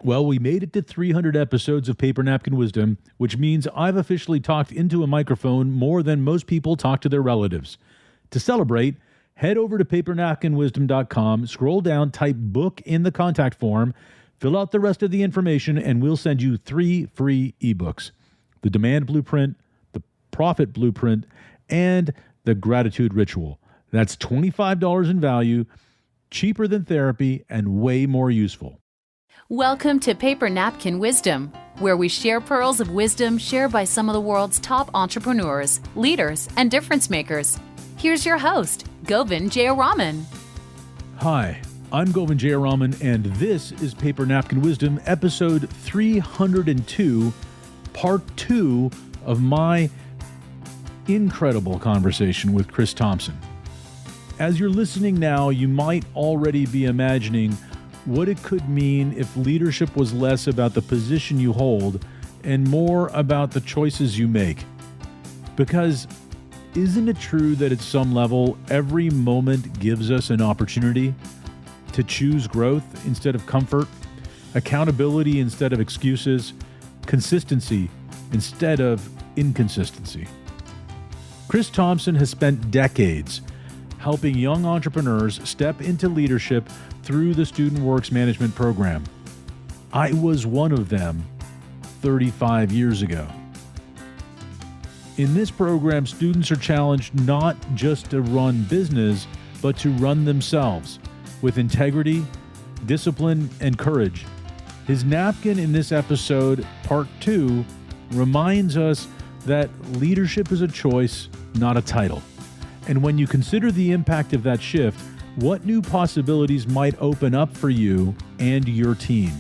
Well, we made it to 300 episodes of Paper Napkin Wisdom, which means I've officially talked into a microphone more than most people talk to their relatives. To celebrate, head over to papernapkinwisdom.com, scroll down, type book in the contact form, fill out the rest of the information, and we'll send you 3 free ebooks: the Demand Blueprint, the Profit Blueprint, and the Gratitude Ritual. That's $25 in value, cheaper than therapy, and way more useful. Welcome to Paper Napkin Wisdom, where we share pearls of wisdom shared by some of the world's top entrepreneurs, leaders, and difference makers. Here's your host, Govind Jayaraman. Hi, I'm Govind Jayaraman, and this is Paper Napkin Wisdom, episode 302, part 2 of my incredible conversation with Chris Thomson. As you're listening now, you might already be imagining what it could mean if leadership was less about the position you hold and more about the choices you make. Because isn't it true that at some level, every moment gives us an opportunity to choose growth instead of comfort, accountability instead of excuses, consistency instead of inconsistency? Chris Thomson has spent decades helping young entrepreneurs step into leadership through the Student Works Management Program. I was one of them 35 years ago. In this program, students are challenged not just to run business, but to run themselves with integrity, discipline, and courage. His napkin in this episode, part 2, reminds us that leadership is a choice, not a title. And when you consider the impact of that shift, what new possibilities might open up for you and your team?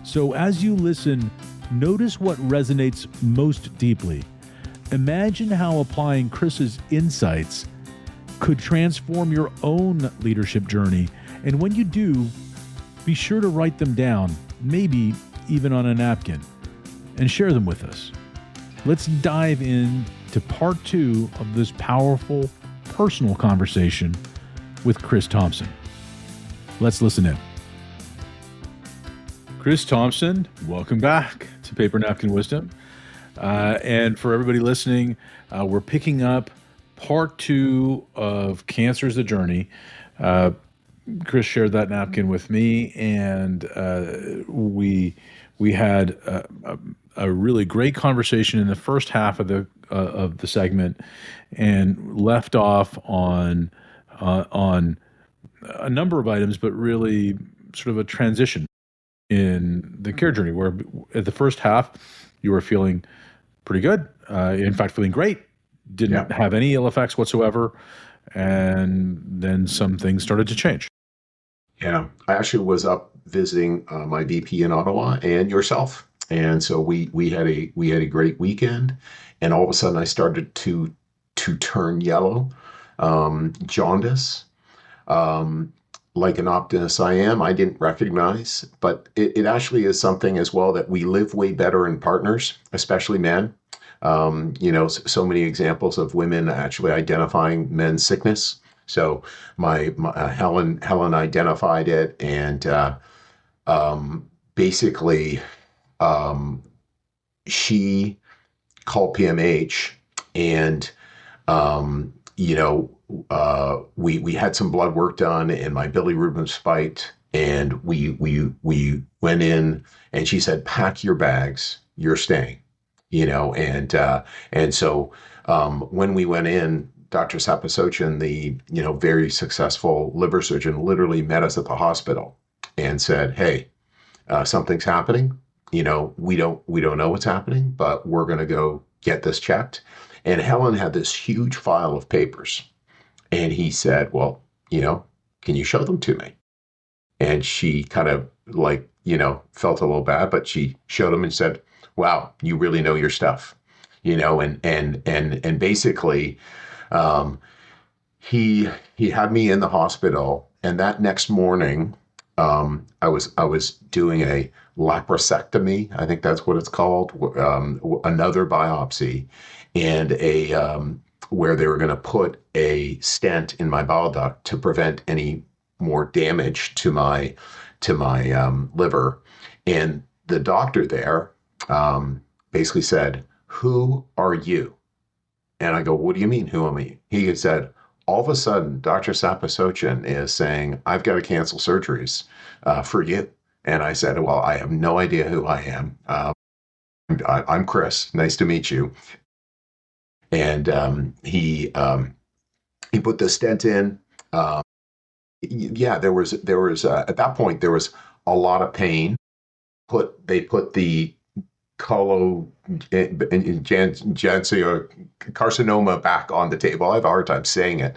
So as you listen, notice what resonates most deeply. Imagine how applying Chris's insights could transform your own leadership journey. And when you do, be sure to write them down, maybe even on a napkin, and share them with us. Let's dive in to part 2 of this powerful personal conversation with Chris Thomson. Let's listen in. Chris Thomson, welcome back to Paper Napkin Wisdom. And for everybody listening, we're picking up part 2 of Cancer's the Journey. Chris shared that napkin with me, and we had a really great conversation in the first half of the segment, and left off on a number of items, but really sort of a transition in the care journey, where at the first half you were feeling pretty good, in fact feeling great, didn't have any ill effects whatsoever, and then some things started to change. Yeah, I actually was up visiting my VP in Ottawa and yourself, and so we had a great weekend, and all of a sudden I started to turn yellow, jaundice. Like an optimist I am, I didn't recognize, but it actually is something as well that we live way better in partners, especially men. So many examples of women actually identifying men's sickness. So my Helen identified it, and basically she called PMH, and we had some blood work done, and my bilirubin spiked, and we went in, and she said, "Pack your bags, you're staying," and so when we went in, Dr. Sapasochin, the very successful liver surgeon, literally met us at the hospital and said, "Hey, something's happening. We don't know what's happening, but we're going to go get this checked." And Helen had this huge file of papers. And he said, "Well, can you show them to me?" And she kind of felt a little bad, but she showed them and said, "Wow, you really know your stuff." And basically, he had me in the hospital, and that next morning, I was doing a laparoscopy, I think that's what it's called, another biopsy, and where they were going to put a stent in my bile duct to prevent any more damage to my to my liver. And the doctor there basically said, "Who are you?" And I go, "What do you mean, who am I?" He had said, "All of a sudden, Dr. Sapasochin is saying, I've got to cancel surgeries for you." And I said, "Well, I have no idea who I am. I'm Chris. Nice to meet you." And he put the stent in. Yeah, there was at that point there was a lot of pain. They put the carcinoma back on the table. I have a hard time saying it,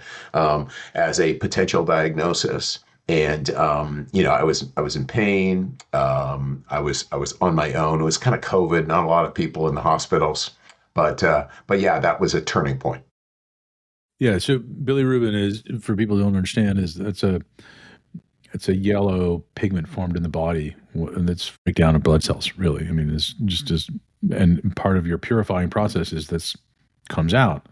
as a potential diagnosis. And I was in pain. I was on my own. It was kind of COVID. Not a lot of people in the hospitals, but yeah, that was a turning point. Yeah. So bilirubin is, for people who don't understand, it's a yellow pigment formed in the body, and it's breakdown of blood cells, really. I mean, it's just and part of your purifying process is this comes out.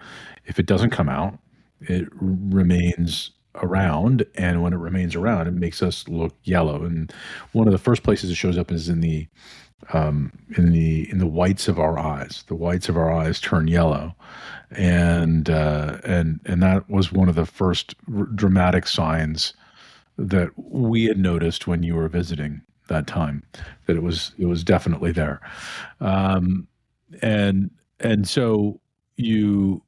If it doesn't come out, it remains around, and when it remains around, it makes us look yellow. And one of the first places it shows up is in the whites of our eyes. The whites of our eyes turn yellow, and that was one of the first dramatic signs that we had noticed when you were visiting that time, that it was definitely there. And so you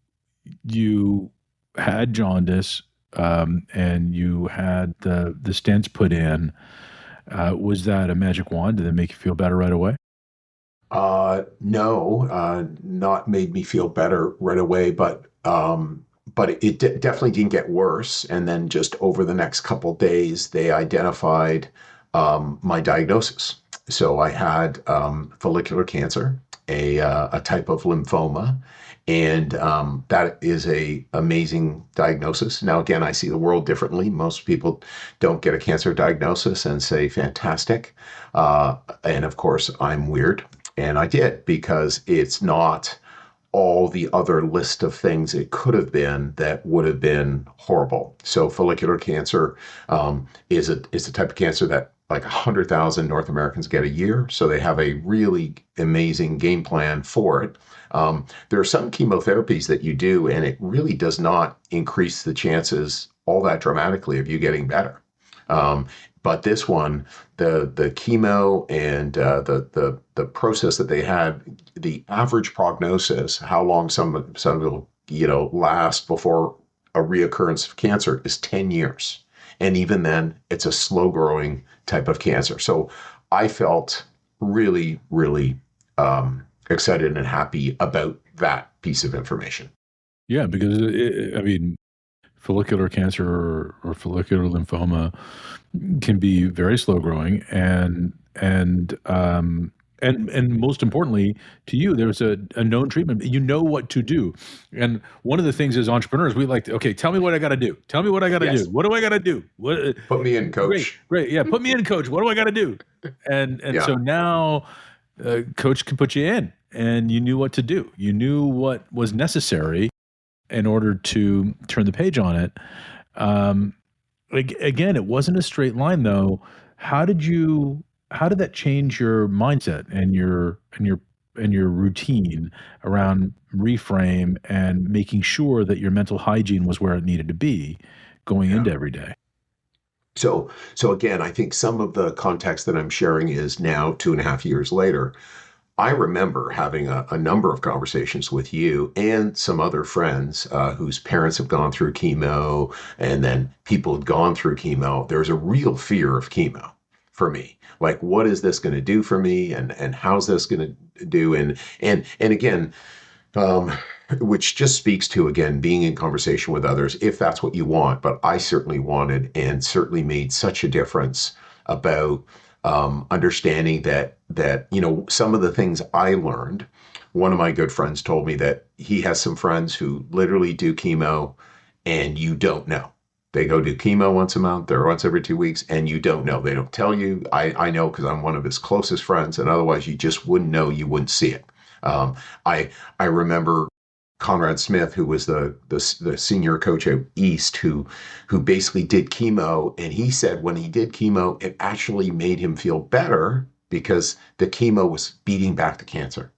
had jaundice, and you had the stents put in. Was that a magic wand? Did it make you feel better right away? No, not made me feel better right away, but it definitely didn't get worse. And then just over the next couple days, they identified my diagnosis. So I had follicular cancer, a type of lymphoma, and that is a amazing diagnosis. Now, again, I see the world differently. Most people don't get a cancer diagnosis and say, "Fantastic." And of course, I'm weird. And I did, because it's not all the other list of things it could have been that would have been horrible. So follicular cancer is a type of cancer that like 100,000 North Americans get a year. So they have a really amazing game plan for it. There are some chemotherapies that you do, and it really does not increase the chances all that dramatically of you getting better. But this one, the chemo and the process that they had, the average prognosis, how long some will last before a reoccurrence of cancer, is 10 years. And even then, it's a slow growing type of cancer. So I felt really, really excited and happy about that piece of information. Yeah, because follicular cancer or follicular lymphoma can be very slow growing, and most importantly to you, there's a known treatment. You know what to do. And one of the things as entrepreneurs, we like to, okay, tell me what I got to do. Tell me what I got to Yes. do. What do I got to do? What? Put me in, coach. Great. Yeah, put me in, coach. What do I got to do? And Yeah. So now, coach can put you in, and you knew what to do. You knew what was necessary in order to turn the page on it. Again, it wasn't a straight line, though. How did that change your mindset and your routine around reframe and making sure that your mental hygiene was where it needed to be going into every day? So again, I think some of the context that I'm sharing is now 2.5 years later. I remember having a number of conversations with you and some other friends whose parents have gone through chemo, and then people had gone through chemo. There's a real fear of chemo for me. Like, what is this going to do for me, and how's this going to do? And again, which just speaks to, again, being in conversation with others, if that's what you want. But I certainly wanted, and certainly made such a difference about understanding that some of the things I learned. One of my good friends told me that he has some friends who literally do chemo, and you don't know. They go do chemo once a month or once every 2 weeks, and you don't know. They don't tell you. I know, because I'm one of his closest friends, and otherwise you just wouldn't know. You wouldn't see it. I remember Conrad Smith, who was the senior coach at East, who basically did chemo, and he said when he did chemo, it actually made him feel better because the chemo was beating back the cancer.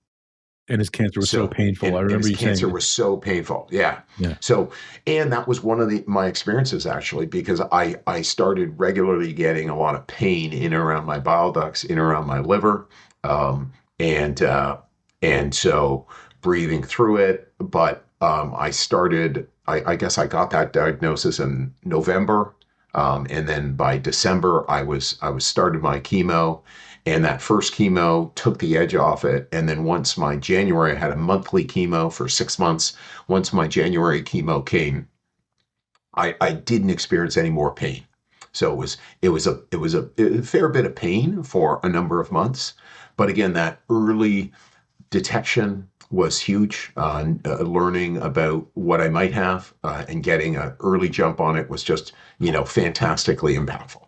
And his cancer was so So, painful. I and remember his you saying cancer it. was so painful. Yeah. Yeah. So, and that was one of my experiences actually, because I started regularly getting a lot of pain in and around my bile ducts, in and around my liver. Um, and, uh, and so breathing through it, but, I guess I got that diagnosis in November. And then by December, I was started my chemo, and that first chemo took the edge off it. And then once my January, I had a monthly chemo for 6 months. Once my January chemo came, I didn't experience any more pain. So it was a fair bit of pain for a number of months. But again, that early detection was huge. Learning about what I might have and getting an early jump on it was just, fantastically impactful.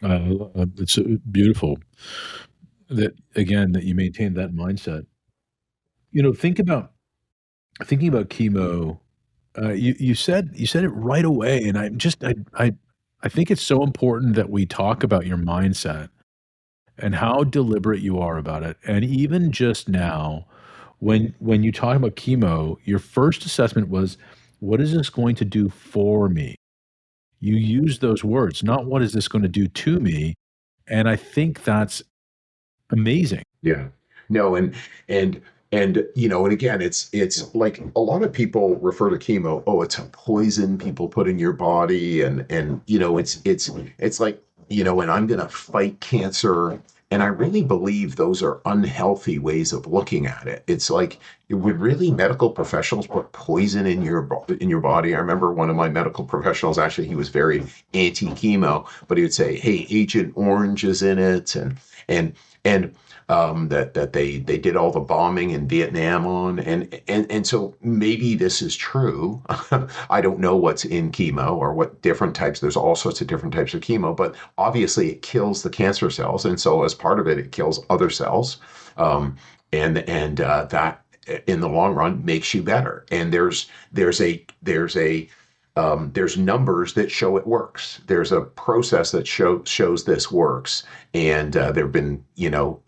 It's beautiful that, again, that you maintain that mindset. Thinking about chemo. You said it right away, and I think it's so important that we talk about your mindset and how deliberate you are about it. And even just now, when you talk about chemo, your first assessment was, what is this going to do for me? You use those words, not what is this going to do to me? And I think that's amazing. Yeah. No, and and again, it's like a lot of people refer to chemo, oh, it's a poison people put in your body, and it's like, and I'm gonna fight cancer. And I really believe those are unhealthy ways of looking at it. It's like, would really medical professionals put poison in your body? I remember one of my medical professionals, actually, he was very anti-chemo, but he would say, "Hey, Agent Orange is in it," and that they did all the bombing in Vietnam on, and so maybe this is true. I don't know what's in chemo or what different types. There's all sorts of different types of chemo, but obviously it kills the cancer cells, and so as part of it, it kills other cells, and that in the long run makes you better. And there's numbers that show it works. There's a process that shows this works, and there have been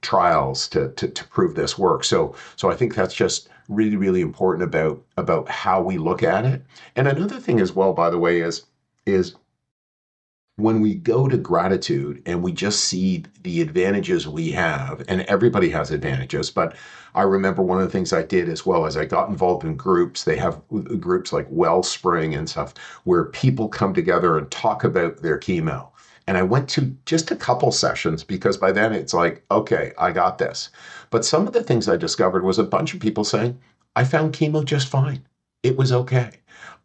trials to prove this works. So I think that's just really, really important about how we look at it. And another thing as well, by the way, is when we go to gratitude and we just see the advantages we have, and everybody has advantages, but I remember one of the things I did as well as I got involved in groups. They have groups like Wellspring and stuff where people come together and talk about their chemo. And I went to just a couple sessions because by then it's like, okay, I got this. But some of the things I discovered was a bunch of people saying, I found chemo just fine. It was okay.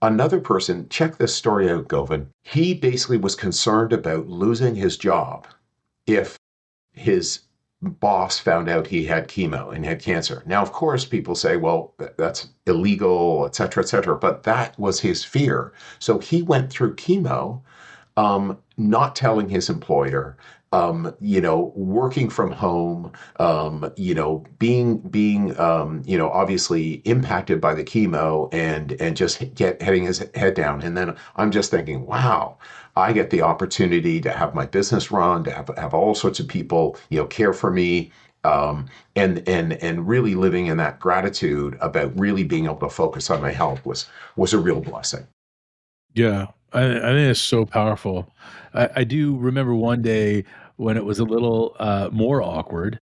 Another person, check this story out, Govin. He basically was concerned about losing his job if his boss found out he had chemo and had cancer. Now, of course, people say, well, that's illegal, et cetera, et cetera. But that was his fear. So he went through chemo, not telling his employer, working from home, being obviously impacted by the chemo and just heading his head down. And then I'm just thinking, wow, I get the opportunity to have my business run, to have all sorts of people, care for me. And really living in that gratitude about really being able to focus on my health was a real blessing. Yeah, I think it's so powerful. I do remember one day when it was a little more awkward,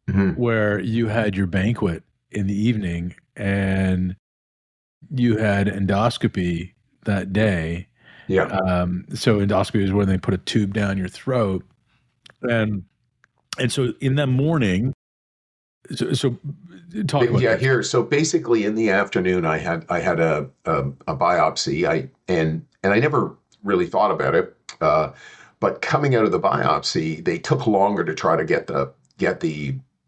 Mhm. where you had your banquet in the evening and you had endoscopy that day. Yeah. So endoscopy is when they put a tube down your throat, and so in the morning, so talk about Yeah, this. here. So basically, in the afternoon, I had a biopsy. And I never really thought about it. But coming out of the biopsy, they took longer to try to get the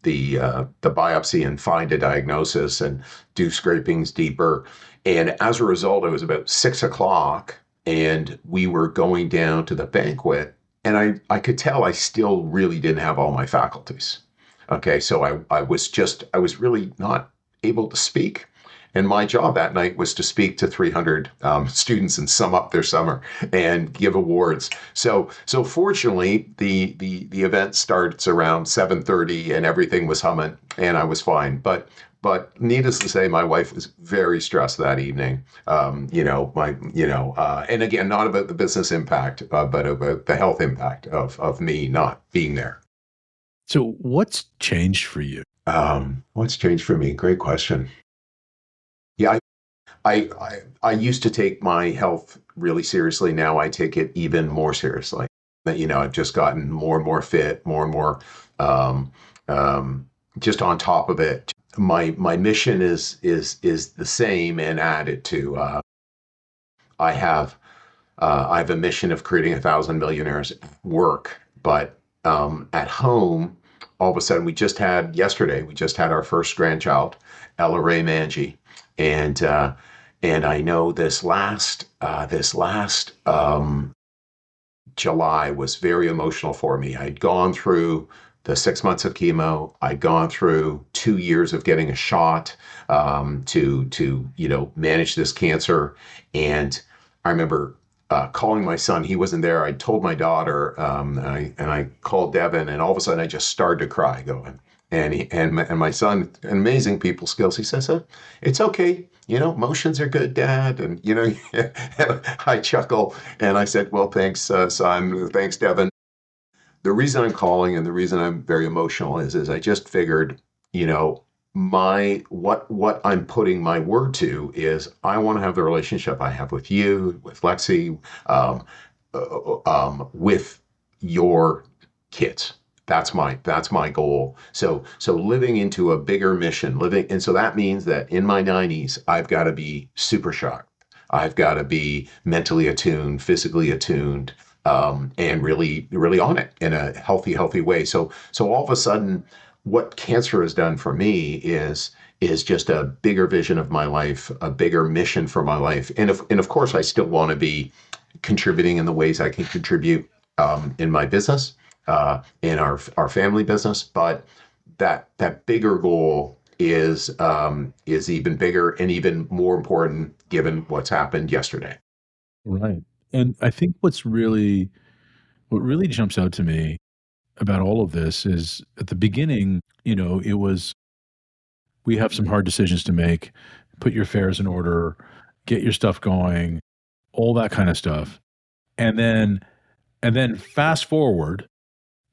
biopsy and find a diagnosis and do scrapings deeper. And as a result, it was about 6 o'clock, and we were going down to the banquet, and I could tell I still really didn't have all my faculties. Okay, so I was really not able to speak. And my job that night was to speak to 300 students and sum up their summer and give awards. So fortunately, the event starts around 7:30 and everything was humming and I was fine. But needless to say, my wife was very stressed that evening. And again, not about the business impact, but about the health impact of me not being there. So what's changed for you? What's changed for me? Great question. Yeah, I used to take my health really seriously. Now I take it even more seriously. I've just gotten more and more fit, more and more um, just on top of it. My mission is the same and added to. I have a mission of creating 1,000 millionaires at work, but at home, all of a sudden, yesterday we just had our first grandchild, Ella Ray Manji, and I know this last July was very emotional for me. I'd gone through the 6 months of chemo. I'd gone through 2 years of getting a shot to manage this cancer. And I remember calling my son. He wasn't there. I told my daughter, and I called Devin, and all of a sudden I just started to cry, going. And my son, amazing people skills. He says, "It's okay. Emotions are good, Dad." And I chuckle and I said, "Well, thanks, son. Thanks, Devin." The reason I'm calling and the reason I'm very emotional is I just figured, what I'm putting my word to is I want to have the relationship I have with you, with Lexi, with your kids. That's my goal. So living into a bigger mission, and so that means that in my 90s, I've got to be super sharp. I've got to be mentally attuned, physically attuned, and really, really on it in a healthy way. So all of a sudden, what cancer has done for me is just a bigger vision of my life, a bigger mission for my life, and of course, I still want to be contributing in the ways I can contribute in my business, in our family business, but that bigger goal is even bigger and even more important given what's happened yesterday. Right. And I think what really jumps out to me about all of this is at the beginning, it was, we have some hard decisions to make, put your affairs in order, get your stuff going, all that kind of stuff. And then fast forward,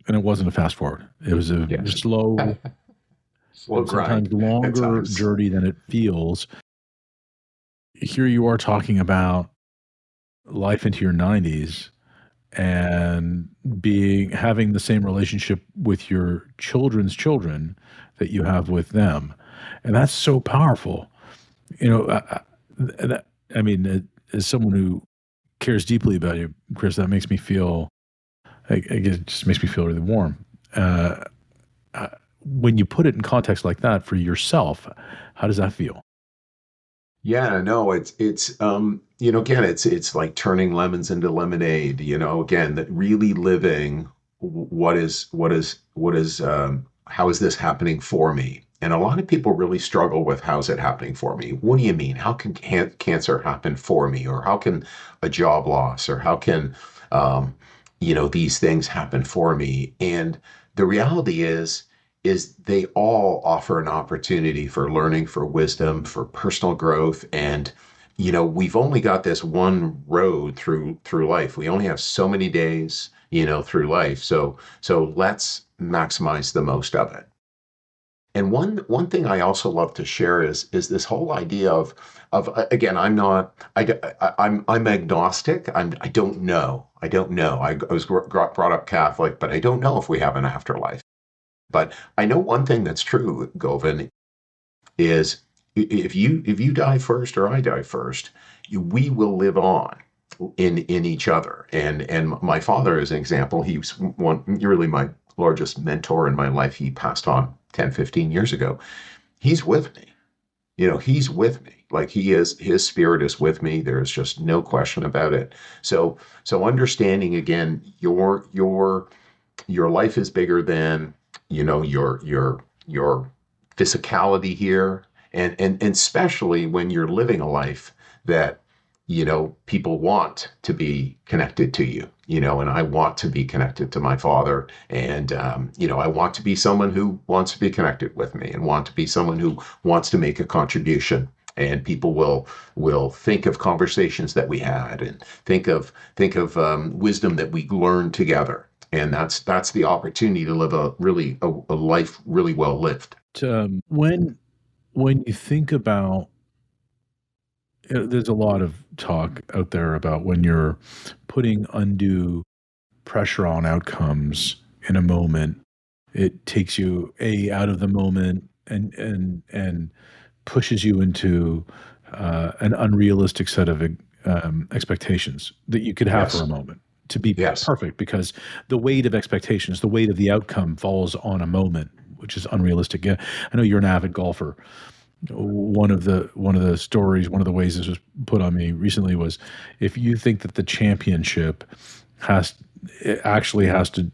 and it wasn't a fast forward. It was a Yes. slow, Slow grind sometimes longer at times. journey than it feels. Here you are talking about life into your 90s and having the same relationship with your children's children that you have with them. And that's so powerful. I mean, as someone who cares deeply about you, Chris, that makes me feel, I guess it just makes me feel really warm. When you put it in context like that for yourself, how does that feel? Yeah, no, again, it's like turning lemons into lemonade, again, that really living how is this happening for me? And a lot of people really struggle with how's it happening for me? What do you mean? How can cancer happen for me? Or how can a job loss? Or how can, these things happen for me? And the reality is they all offer an opportunity for learning, for wisdom, for personal growth. And, we've only got this one road through life. We only have so many days, through life. So let's maximize the most of it. And one thing I also love to share is this whole idea of again, I'm agnostic. I don't know. I was brought up Catholic, but I don't know if we have an afterlife. But I know one thing that's true, Govind, is if you die first or I die first, we will live on in each other. And my father, as an example, he was really my largest mentor in my life. He passed on 10, 15 years ago. He's with me. He's with me. Like his spirit is with me. There's just no question about it. So understanding again, your life is bigger than your physicality here, and especially when you're living a life that, people want to be connected to you, and I want to be connected to my father. And, I want to be someone who wants to be connected with me and want to be someone who wants to make a contribution. And people will think of conversations that we had and think of wisdom that we learned together. And that's the opportunity to live a life really well lived. When you think about, there's a lot of talk out there about when you're putting undue pressure on outcomes in a moment, it takes you out of the moment and pushes you into an unrealistic set of expectations that you could have for a Yes. moment to be Yes. perfect, because the weight of expectations, the weight of the outcome falls on a moment, which is unrealistic. Yeah, I know you're an avid golfer. One of the stories, one of the ways this was put on me recently was, if you think that the championship it actually has to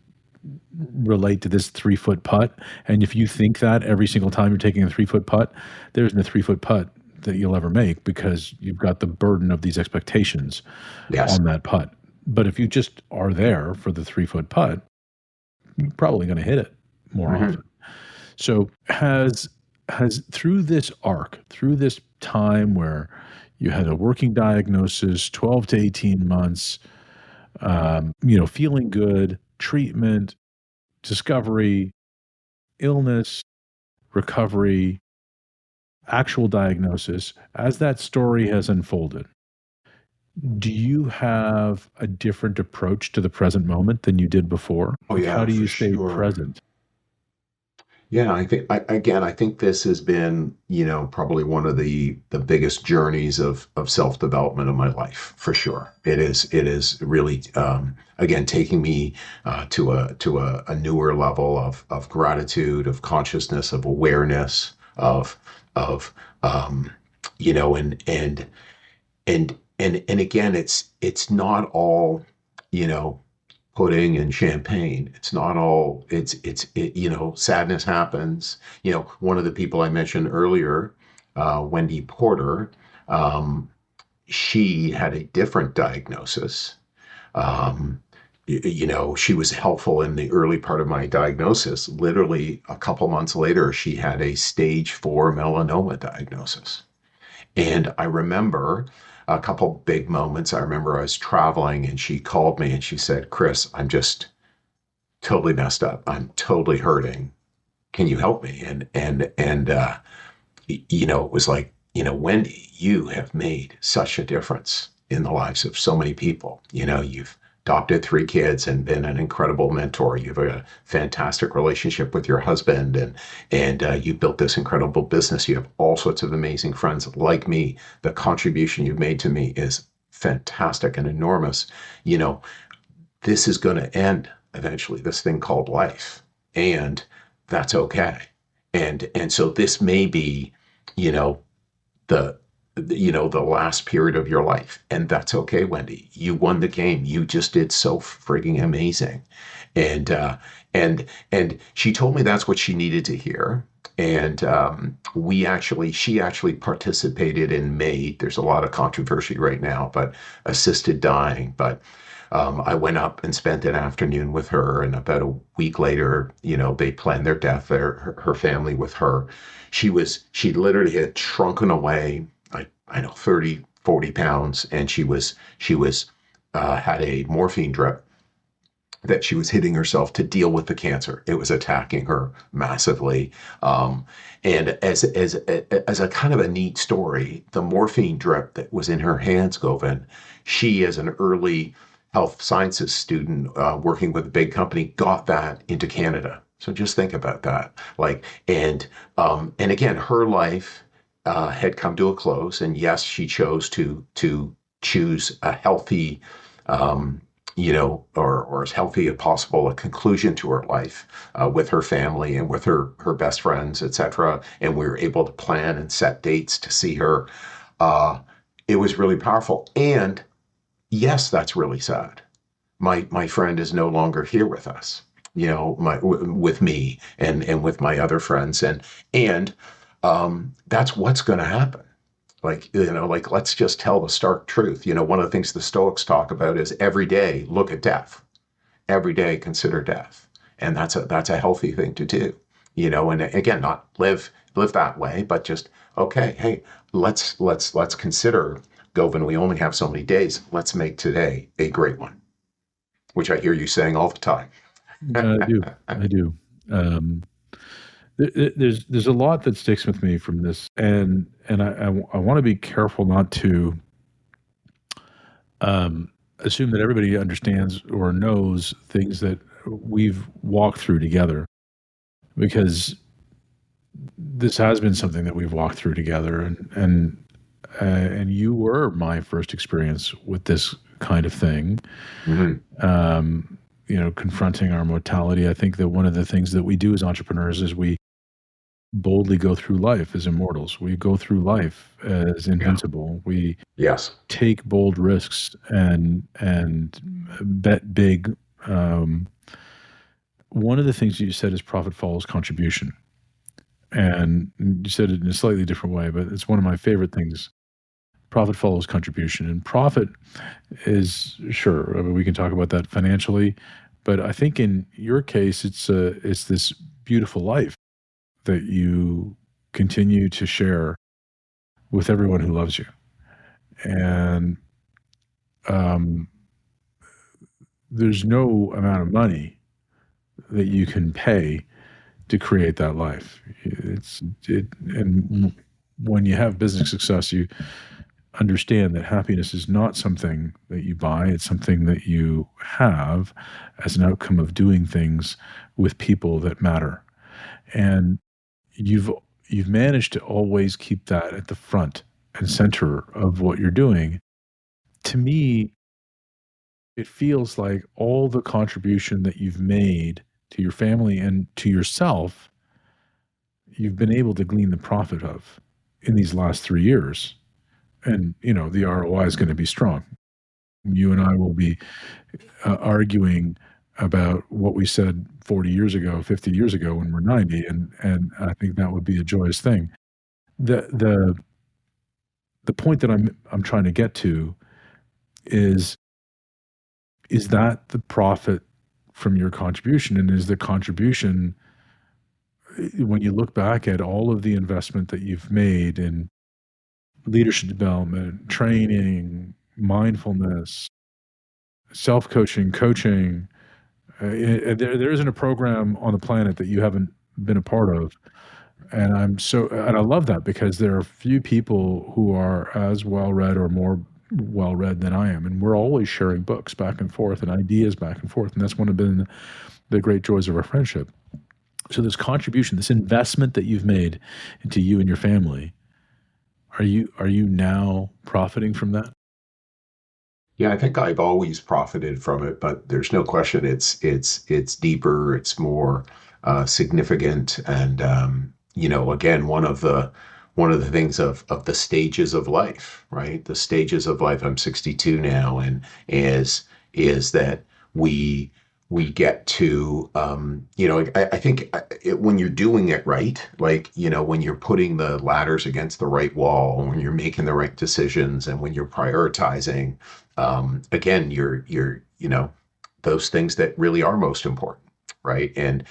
relate to this 3-foot putt, and if you think that every single time you're taking a 3-foot putt, there isn't a 3-foot putt that you'll ever make, because you've got the burden of these expectations Yes. on that putt. But if you just are there for the 3-foot putt, you're probably going to hit it more Mhm. often. So has through this arc, through this time where you had a working diagnosis, 12 to 18 months, feeling good, treatment, discovery, illness, recovery, actual diagnosis, as that story has unfolded, do you have a different approach to the present moment than you did before? Oh Like, how yeah, do for you stay sure. present? Yeah, I think this has been, probably one of the biggest journeys of self-development of my life, for sure. It is really, again, taking me to a newer level of gratitude, of consciousness, of awareness, of and and again, it's not all, you know, pudding and champagne. It's not all, sadness happens. One of the people I mentioned earlier, Wendy Porter, um, she had a different diagnosis. Um, she was helpful in the early part of my diagnosis. Literally a couple months later, she had a stage 4 melanoma diagnosis. And I remember a couple big moments. I remember I was traveling and she called me and she said, "Chris, I'm just totally messed up. I'm totally hurting. Can you help me?" And it was like, "Wendy, you have made such a difference in the lives of so many people. You've adopted 3 kids and been an incredible mentor. You have a fantastic relationship with your husband, and you built this incredible business. You have all sorts of amazing friends like me. The contribution you've made to me is fantastic and enormous. You know, this is going to end eventually, this thing called life, and that's okay. And so this may be, you know, the the last period of your life, and that's okay, Wendy. You won the game. You just did so frigging amazing." And uh and and she told me that's what she needed to hear. And she actually participated in May. There's a lot of controversy right now, but assisted dying. But I went up and spent an afternoon with her, and about a week later, they planned their death, her family with her. She literally had shrunken away, I know, 30, 40 pounds, and she was had a morphine drip that she was hitting herself to deal with the cancer. It was attacking her massively. And as a kind of a neat story, the morphine drip that was in her hands, Govind, she, as an early health sciences student working with a big company, got that into Canada. So just think about that. Like, and again, her life had come to a close, and yes, she chose to choose a healthy, or as healthy as possible, a conclusion to her life with her family and with her best friends, etc. And we were able to plan and set dates to see her. It was really powerful. And yes, that's really sad. My friend is no longer here with us. With me and with my other friends, and that's what's going to happen. Like, like, let's just tell the stark truth. One of the things the Stoics talk about is every day look at death. Every day consider death. And that's a healthy thing to do. And again, not live that way, but just, okay, hey, let's consider, Govind, we only have so many days. Let's make today a great one, which I hear you saying all the time. I do. Um, there's a lot that sticks with me from this, and I want to be careful not to assume that everybody understands or knows things that we've walked through together, because this has been something that we've walked through together, and you were my first experience with this kind of thing. Confronting our mortality. I think that one of the things that we do as entrepreneurs is we boldly go through life as immortals. We go through life as invincible. We take bold risks and bet big. One of the things you said is profit follows contribution. And you said it in a slightly different way, but it's one of my favorite things. Profit follows contribution. And profit is, sure, I mean, we can talk about that financially, but I think in your case, it's this beautiful life that you continue to share with everyone who loves you. And there's no amount of money that you can pay to create that life. And when you have business success, you understand that happiness is not something that you buy. It's something that you have as an outcome of doing things with people that matter. And you've managed to always keep that at the front and center of what you're doing. To me, it feels like all the contribution that you've made to your family and to yourself, you've been able to glean the profit of in these last 3 years. And, the ROI is going to be strong. You and I will be arguing about what we said 40 years ago, 50 years ago when we're 90. And I think that would be a joyous thing. The point that I'm trying to get to is that the profit from your contribution? And is the contribution, when you look back at all of the investment that you've made in leadership development, training, mindfulness, self-coaching, coaching, there isn't a program on the planet that you haven't been a part of. And I love that, because there are few people who are as well-read or more well-read than I am. And we're always sharing books back and forth and ideas back and forth. And that's one of the great joys of our friendship. So this contribution, this investment that you've made into you and your family, are you now profiting from that? Yeah, I think I've always profited from it, but there's no question it's deeper, it's more significant, and again, one of the things of the stages of life, right? The stages of life. I'm 62 now, and is that we get to, I think when you're doing it right, like, when you're putting the ladders against the right wall, when you're making the right decisions, and when you're prioritizing, again, you're those things that really are most important, right? And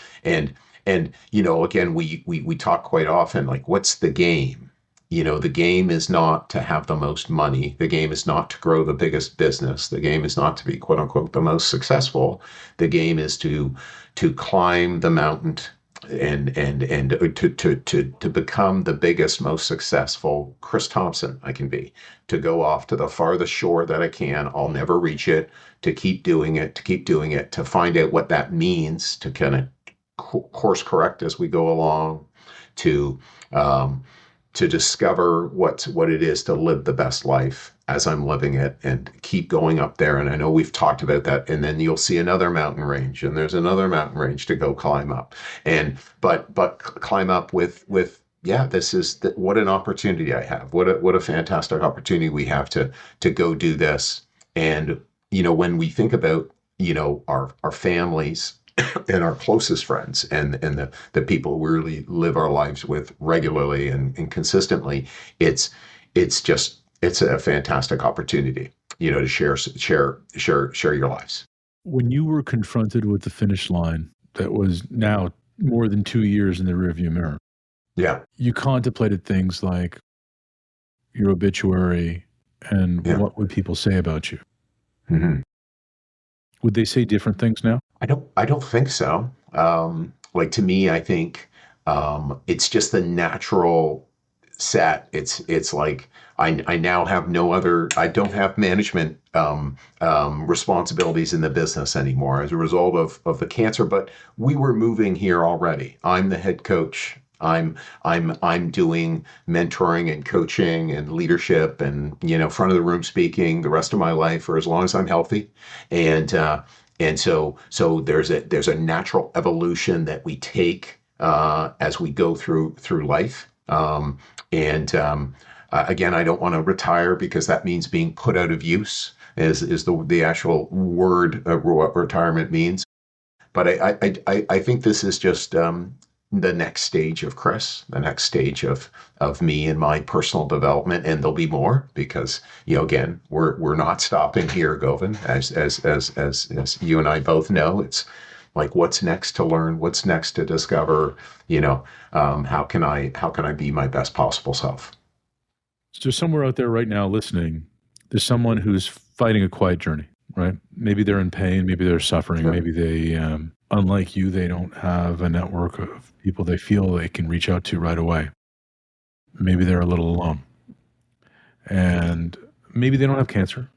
again, we talk quite often, like, what's the game? The game is not to have the most money. The game is not to grow the biggest business. The game is not to be, quote unquote, the most successful. The game is to climb the mountain and to become the biggest, most successful Chris Thomson I can be, to go off to the farthest shore that I can. I'll never reach it, to keep doing it, to find out what that means, to kind of course correct as we go along, to discover what it is to live the best life as I'm living it, and keep going up there. And I know we've talked about that. And then you'll see another mountain range, and there's another mountain range to go climb up. But climb up with this is what an opportunity I have. What a fantastic opportunity we have to go do this. And when we think about our families and our closest friends and the people we really live our lives with regularly and consistently, it's a fantastic opportunity, to share your lives. When you were confronted with the finish line that was now more than 2 years in the rearview mirror, Yeah. you contemplated things like your obituary and Yeah. what would people say about you? Hmm. Would they say different things now? I don't think so. Like, to me, I think it's just the natural set. It's like I now have no other. I don't have management responsibilities in the business anymore as a result of the cancer. But we were moving here already. I'm the head coach. I'm doing mentoring and coaching and leadership and front of the room speaking the rest of my life for as long as I'm healthy, and so there's a natural evolution that we take as we go through life. And Again, I don't want to retire because that means being put out of use is the actual word what retirement means. But I think this is just the next stage of Chris, the next stage of me and my personal development, and there'll be more because again we're not stopping here, Govind, as you and I both know. It's like, what's next to learn, what's next to discover, how can I be my best possible self. So somewhere out there right now listening, there's someone who's fighting a quiet journey, right? Maybe they're in pain, maybe they're suffering, Yeah. maybe they, unlike you, they don't have a network of people they feel they can reach out to right away. Maybe they're a little alone. And maybe they don't have cancer,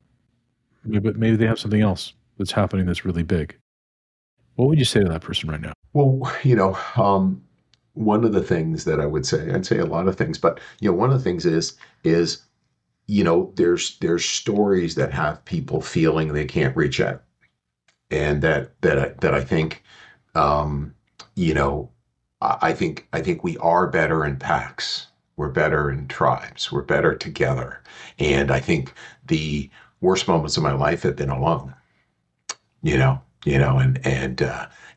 but maybe they have something else that's happening that's really big. What would you say to that person right now? Well, one of the things that I'd say a lot of things, but one of the things is there's stories that have people feeling they can't reach out, and that I think, um, you know, I think we are better in packs. We're better in tribes. We're better together. And I think the worst moments of my life have been alone.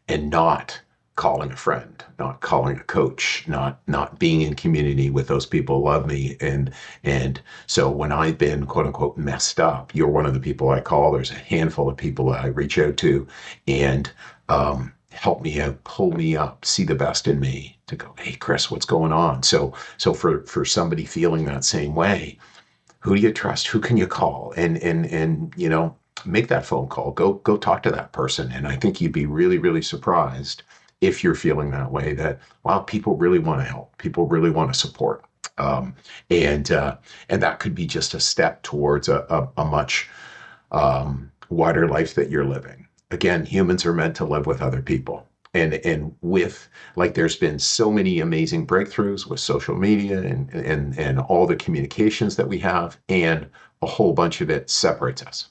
And not calling a friend, not calling a coach, not being in community with those people who love me. And so when I've been quote unquote messed up, you're one of the people I call. There's a handful of people that I reach out to and help me out, pull me up, see the best in me to go, hey Chris, what's going on? So for somebody feeling that same way, who do you trust? Who can you call? And make that phone call. Go talk to that person. And I think you'd be really, really surprised if you're feeling that way, that wow, people really want to help. People really want to support. And that could be just a step towards a much wider life that you're living. Again, humans are meant to live with other people. And with, like, there's been so many amazing breakthroughs with social media and all the communications that we have, and a whole bunch of it separates us.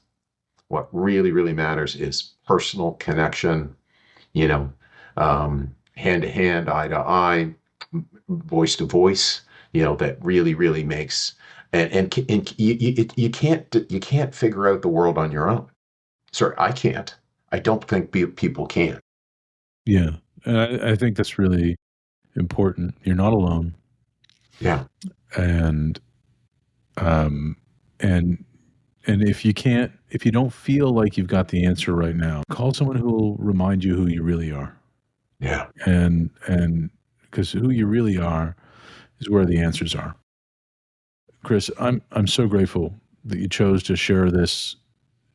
What really, really matters is personal connection, you know, hand to hand, eye to eye, voice to voice, that really, really makes, and you can't figure out the world on your own. Sorry, I can't. I don't think people can. Yeah. And I think that's really important. You're not alone. Yeah. And um and if you don't feel like you've got the answer right now, call someone who will remind you who you really are. Yeah. And because who you really are is where the answers are. Chris, I'm so grateful that you chose to share this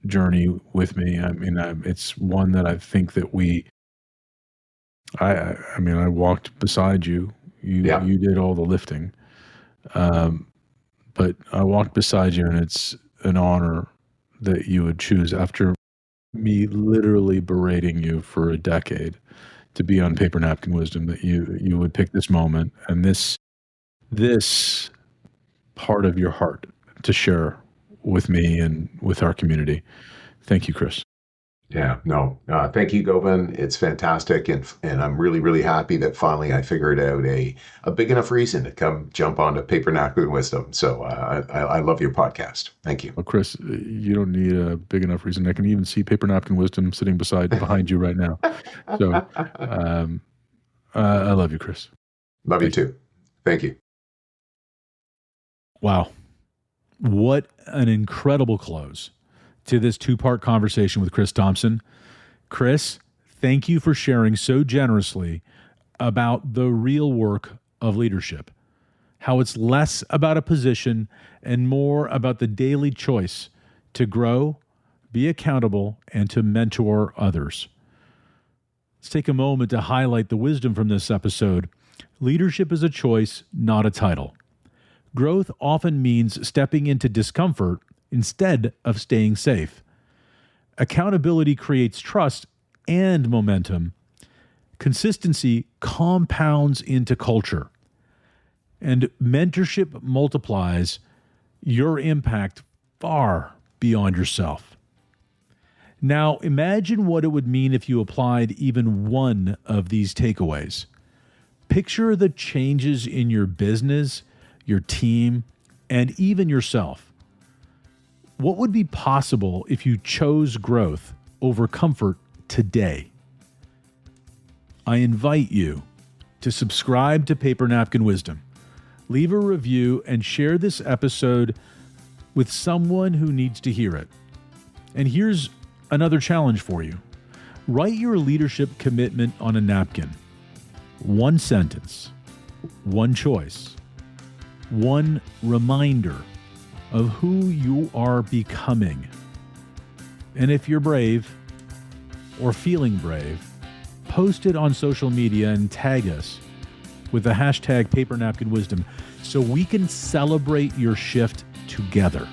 journey with me. I mean, it's one that I think that I mean, I walked beside you. Yeah. You did all the lifting, but I walked beside you, and it's an honor that you would choose, after me literally berating you for a decade, to be on Paper Napkin Wisdom, that you would pick this moment and this part of your heart to share with me and with our community. Thank you, Chris. Yeah, no, thank you, Govind. It's fantastic, and I'm really, really happy that finally I figured out a big enough reason to come jump onto Paper Napkin Wisdom. So I love your podcast. Thank you. Well, Chris, you don't need a big enough reason. I can even see Paper Napkin Wisdom sitting behind you right now. So I love you, Chris. Love you too. Thank you. Wow. What an incredible close to this two-part conversation with Chris Thomson. Chris, thank you for sharing so generously about the real work of leadership, how it's less about a position and more about the daily choice to grow, be accountable, and to mentor others. Let's take a moment to highlight the wisdom from this episode. Leadership is a choice, not a title. Growth often means stepping into discomfort instead of staying safe. Accountability creates trust and momentum. Consistency compounds into culture. And mentorship multiplies your impact far beyond yourself. Now, imagine what it would mean if you applied even one of these takeaways. Picture the changes in your business, your team, and even yourself. What would be possible if you chose growth over comfort today? I invite you to subscribe to Paper Napkin Wisdom, leave a review, and share this episode with someone who needs to hear it. And here's another challenge for you. Write your leadership commitment on a napkin. One sentence, one choice, one reminder of who you are becoming. And if you're brave or feeling brave, post it on social media and tag us with the hashtag Paper Napkin Wisdom so we can celebrate your shift together.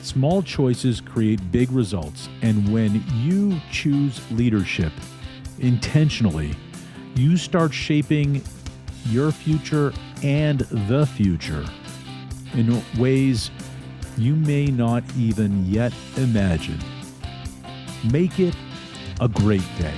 Small choices create big results, and when you choose leadership intentionally, you start shaping your future and the future in ways you may not even yet imagine. Make it a great day.